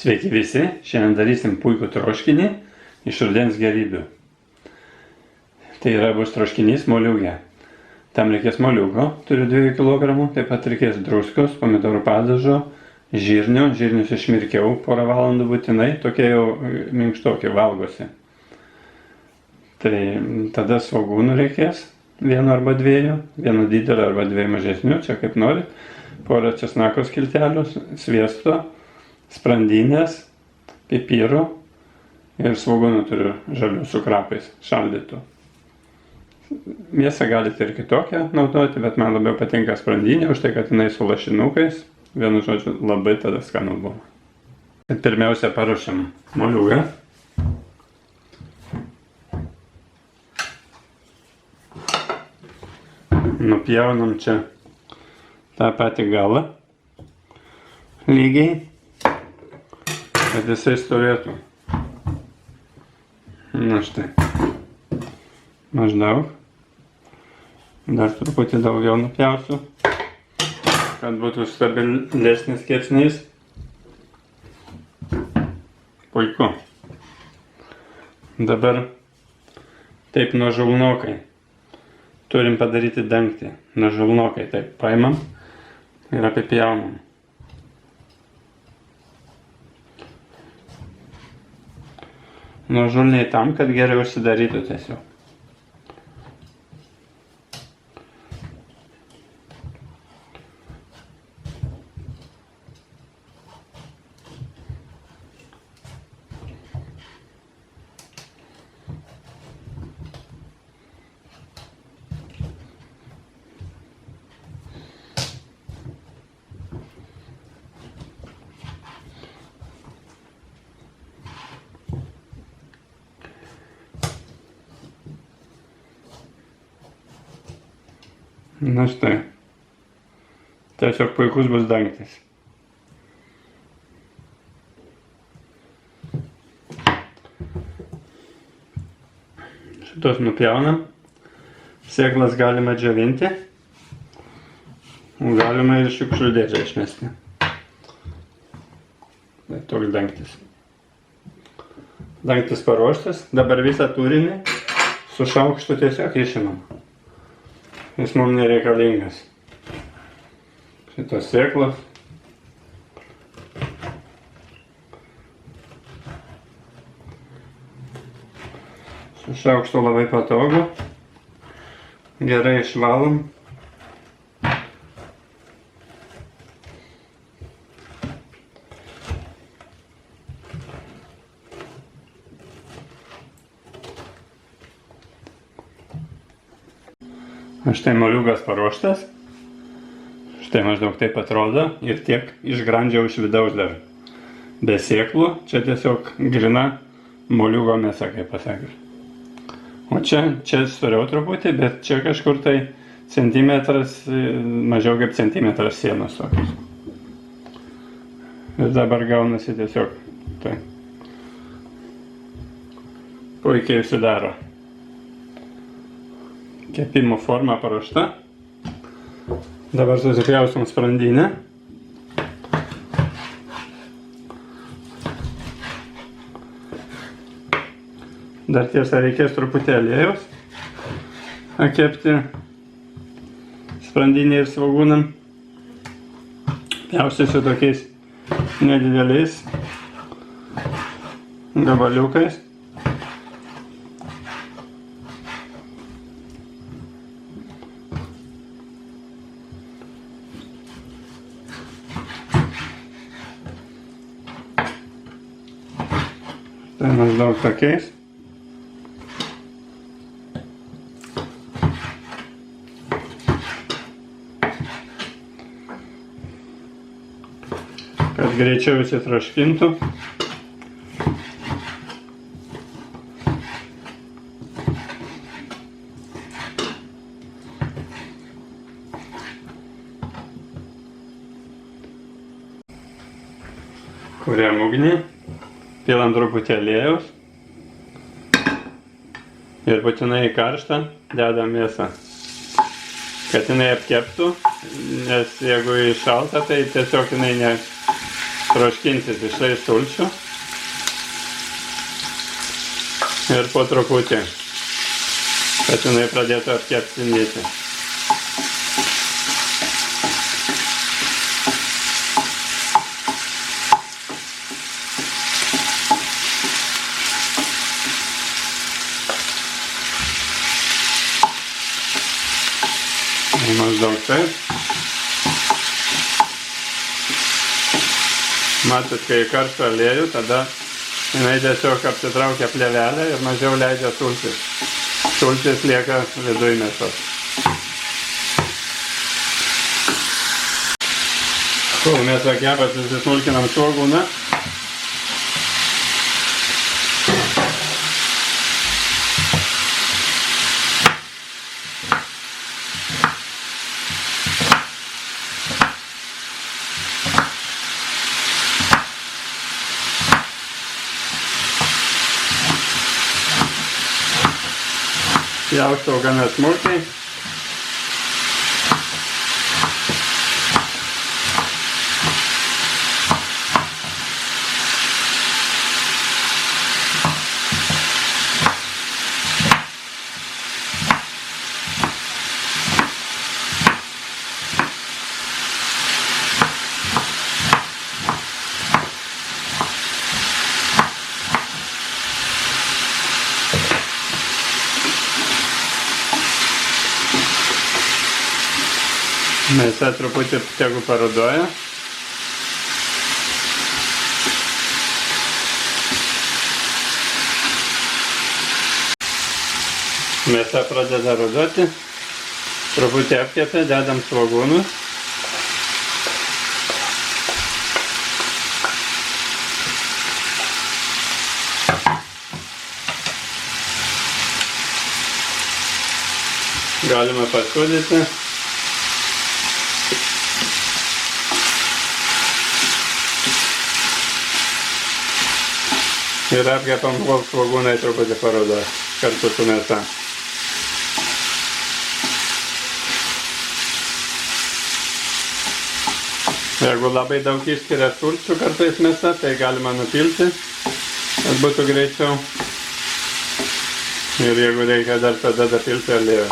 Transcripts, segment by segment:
Sveiki visi, šiandien darysim puikų troškinį iš rudens gėrybių. Tai bus troškinys moliūge. Tam reikės moliūgo, turiu 2 kg, taip pat reikės druskos, pomidorų padažo, žirnių, žirnius išmirkiau porą valandų būtinai, tokie jau minkštokie valgosi. Tai tada svogūnų reikės, 1 arba 2, 1 didelio arba 2 mažesnių, čia kaip norit, porą česnako skiltelių, sviesto, sprandinės, pipirų ir svogūnų turiu žalių su krapais, šaldytų. Mėsą galite ir kitokią naudoti, bet man labiau patinka sprandinė, už tai, kad jinai su lašinukais, vienu žodžiu, labai tada skanu buvo. Pirmiausia, paruošiam moliūgą. Nupjaunam čia tą patį galą lygiai, kad jisai stovėtų. Na štai. Maždaug. Dar truputį daugiau nupjausiu, kad būtų stabilesnis kepsnys. Puiku. Dabar taip nuožulnokai. Turim padaryti dangtį. Nuožulnokai taip paimam ir apipjaunam. Nuožulniai tam, kad geriau užsidarytų tiesiog. Na štai. Tiesiog puikus bus dangtis. Šitos nupjaunam. Sėklas galima džiovinti. Galima ir šiukšlių dėžę išmesti. Tai toks dangtis. Dangtis paruoštas. Dabar visą turinį su šaukštu tiesiog išimam. Jis mums nereikalingas. Šitos sėklos. Su šaukštu labai patogu. Gerai išvalom. Štai moliūgas paruoštas. Štai maždaug taip atrodo ir tiek išgrandžiau iš vidaus dar. Be sėklų, čia tiesiog grina moliūgo mėsa, kaip pasakius. O čia storiau truputį, bet čia kažkur tai centimetras, mažiau kaip centimetras sienos tokius. Ir dabar gaunasi tiesiog tai. Puikiai sudaro. Kepimo forma paruošta. Dabar susipjausim sprandinę. Dar tiesa reikės truputį aliejaus kepti sprandinę ir svogūnam. Pjaustysiu tokiais nedideliais gabaliukais. Tai maždaug tokiais. Kad greičiau įsitroškintų. Kuriam ugnį. Pilam truputį aliejaus ir būtinai į karštą dedam mėsą, kad jinai apkeptų, nes jeigu į šaltą, tai tiesiog jinai troškinti visai sulčių ir po truputį, kad jinai pradėtų apkepsinėti. Maždaug taip. Matot, kai karsto aliejų, tada jinai tiesiog apsitraukia plėvelę ir mažiau leidžia sultis. Sultis lieka viduj mėsos. Kol mėsa kepa, susismulkinam svogūną. Pjaustau gana smulkiai. Mėsa truputį tegu parudoja. Mėsa pradeda rudoti. Truputį apkepė, dedam svogūnus. Galima pasūdyti. Ir apkepam, kol svogūnai truputį parudo kartu su mėsa. Jeigu labai daug išskiria sulčių kartais mėsa, tai galima nupilti, kad būtų greičiau. Ir jeigu reikia dar tada dapilti aliejų.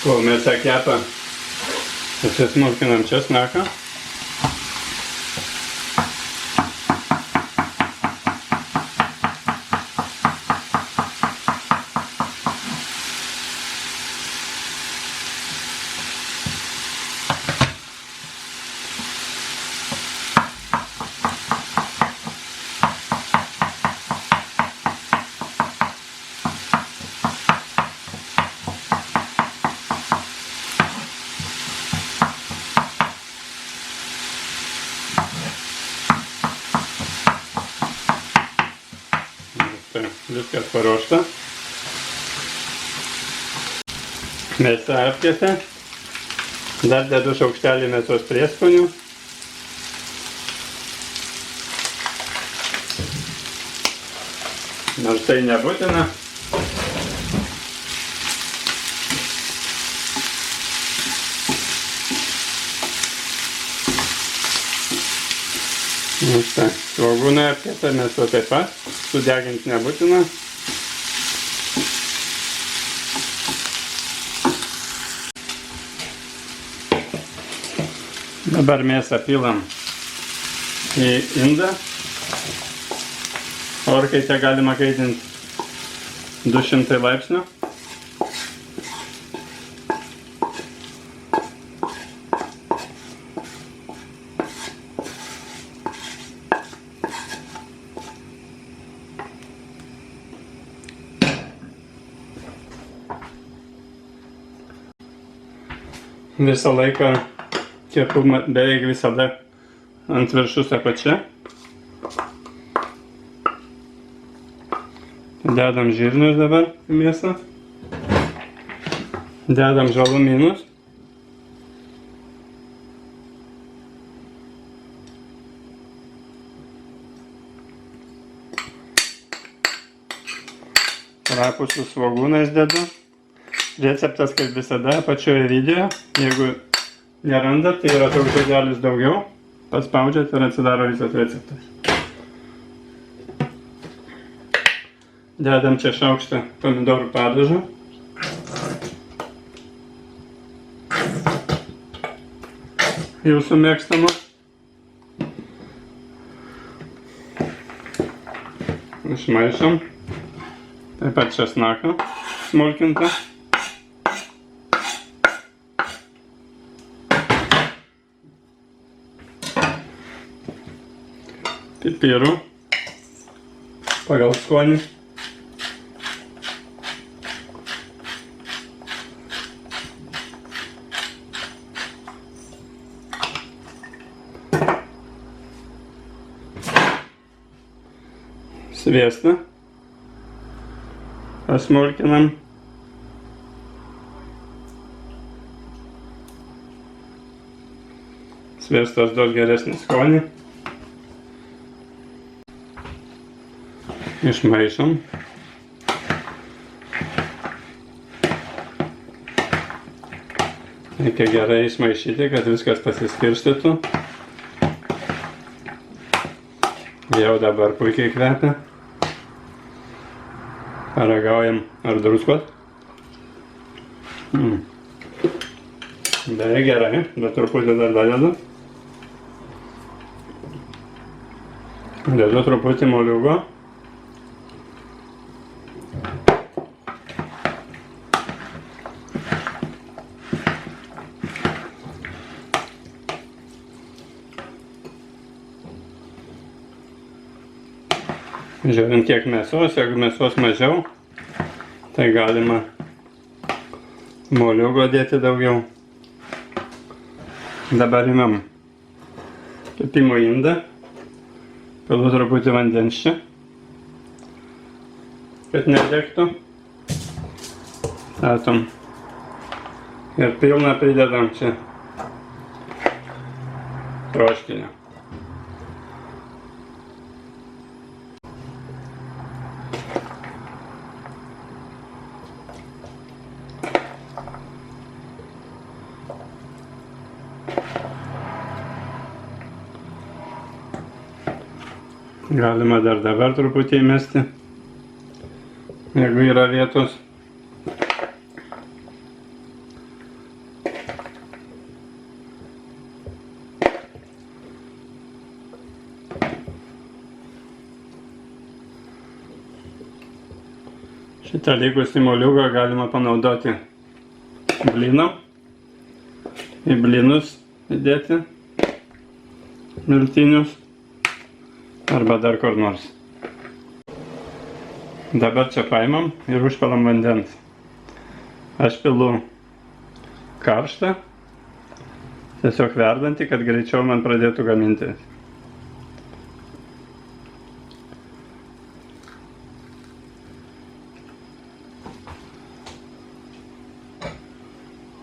Kol mėsa kepa, susismulkinam česnaką. Viskas paruošta. Mėsa apkepė. Dar dedu šaukštelį mėsos prieskonių. Nors tai nebūtina. Svogūnai apkepė, mėsa taip pat. Sudeginti nebūtina. Dabar mėsą pilam į indą. Orkaitę galima kaitinti 200 laipsnių. Visą laiką kepu beveik visada ant viršus apačia. Dedam žirnius dabar į mėsą. Dedam žalumynus. Rapusius svogūnais dedu. Receptas kaip visada apačioje video. Jeigu nerandat, tai yra toks žodelis daugiau. Paspaudžiat ir atsidaro visas receptas. Dedam čia šaukštą pomidorų padažo. Jūsų mėgstamo. Išmaišom. Taip pat česnaką smulkintą. Pipirų pagal skonį. Sviestą pasmulkinam. Sviestas duos geresnį skonį. Išmaišom. Reikia gerai išmaišyti, kad viskas pasiskirstytų. Jau dabar puikiai kvepia. Paragaujam, ar druskos. Beveik gerai, bet truputį dar dadedu. Dedu truputį moliūgo. Žiūrint kiek mėsos, jeigu mėsos mažiau, tai galima moliūgo dėti daugiau. Dabar imam kepimo indą, pilu truputį vandens čia, kad nedegtų. Statom ir pilną pridedam čia troškinio. Galima dar dabar truputį įmesti, jeigu yra vietos. Šitą likusį moliūgą galima panaudoti blynam. Į blynus įdėti miltinius. Arba dar kur nors. Dabar čia paimam ir užpilam vandens. Aš pilu karštą, tiesiog verdantį, kad greičiau man pradėtų gaminti.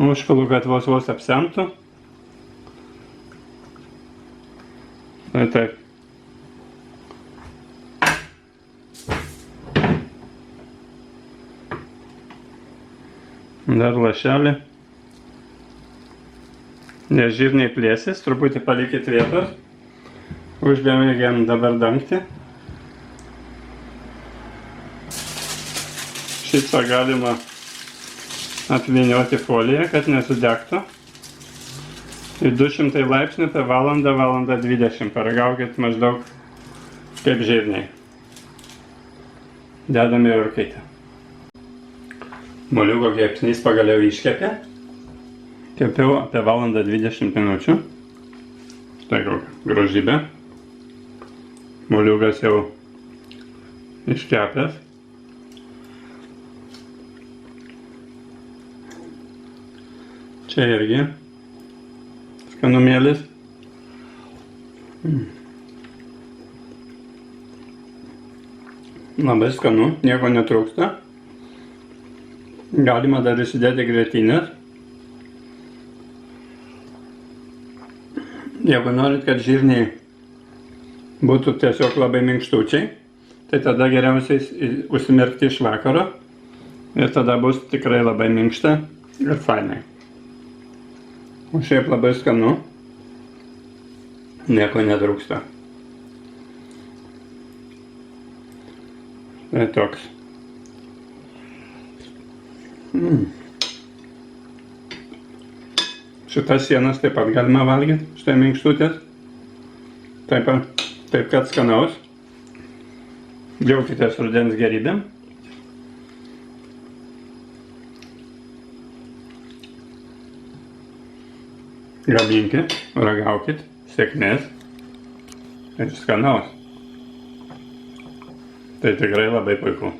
Užpilu, kad vos apsemtų. Tai taip. Dar lašelį. Nežirniai plėsis, truputį palikit vietos. Užbėgiam dabar dangtį. Šitą galima apvynioti foliją, kad nesudegtų. Į 200 laipsnių per valandą, valandą 20. Paragaukit maždaug kaip žirniai. Dedame į orkaitę. Moliūgo kepsnys pagaliau iškepė. Kepiau apie valandą 20 minučių. Štai kokia grožybė. Moliūgas jau iškepęs. Čia irgi skanumėlis. Labai skanu, nieko netrūksta. Galima dar įsidėti grietinės. Jeigu norit, kad žirniai būtų tiesiog labai minkštučiai, tai tada geriausiai užsimerkti iš vakaro Ir tada bus tikrai labai minkšta ir fainai. O šiaip labai skanu. Nieko netrūksta. Tai toks. Šitas sienas taip pat galima valgyti, štai minkštutės. Taip kad skanaus. Džiaukitės rudens gerybėm. Gaminkit, ragaukit, sėkmės ir skanaus. Tai tikrai labai puiku.